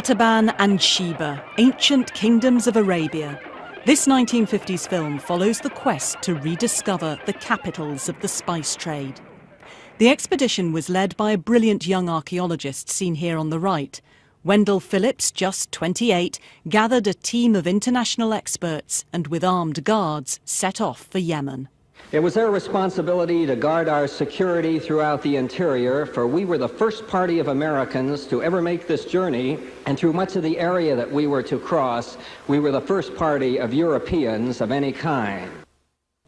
Timna and Sheba, Ancient Kingdoms of Arabia. This 1950s film follows the quest to rediscover the capitals of the spice trade. The expedition was led by a brilliant young archaeologist seen here on the right. Wendell Phillips, just 28, gathered a team of international experts and with armed guards set off for Yemen. It was their responsibility to guard our security throughout the interior, for we were the first party of Americans to ever make this journey, and through much of the area that we were to cross, we were the first party of Europeans of any kind.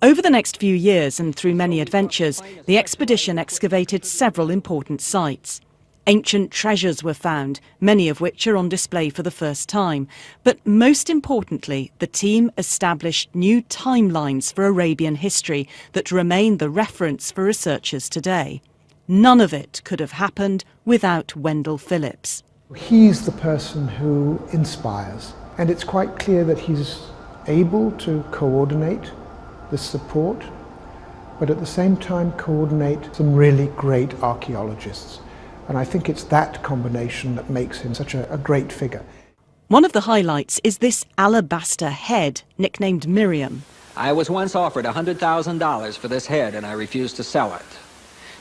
Over the next few years and through many adventures, the expedition excavated several important sites. Ancient treasures were found, many of which are on display for the first time. But most importantly, the team established new timelines for Arabian history that remain the reference for researchers today. None of it could have happened without Wendell Phillips. He's the person who inspires, and it's quite clear that he's able to coordinate the support, but at the same time coordinate some really great archaeologists. And I think it's that combination that makes him such a great figure. One of the highlights is this alabaster head, nicknamed Miriam. I was once offered $100,000 for this head, and I refused to sell it.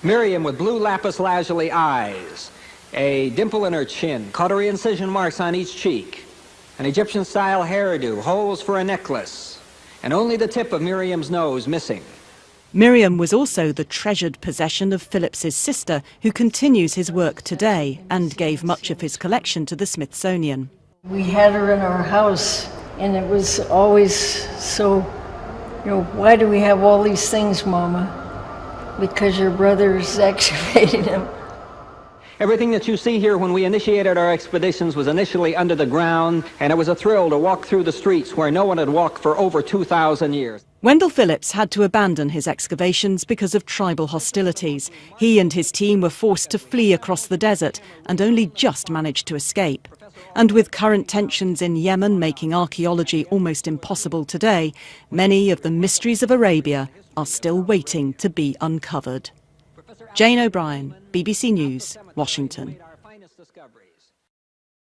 Miriam with blue lapis lazuli eyes, a dimple in her chin, cautery incision marks on each cheek, an Egyptian-style hairdo, holes for a necklace, and only the tip of Miriam's nose missing. Miriam was also the treasured possession of Phillips's sister, who continues his work today and gave much of his collection to the Smithsonian. We had her in our house, and it was always so, why do we have all these things, Mama? Because your brother's excavating them. Everything that you see here when we initiated our expeditions was initially under the ground, and it was a thrill to walk through the streets where no one had walked for over 2,000 years. Wendell Phillips had to abandon his excavations because of tribal hostilities. He and his team were forced to flee across the desert and only just managed to escape. And with current tensions in Yemen making archaeology almost impossible today, many of the mysteries of Arabia are still waiting to be uncovered. Jane O'Brien, BBC News, Washington.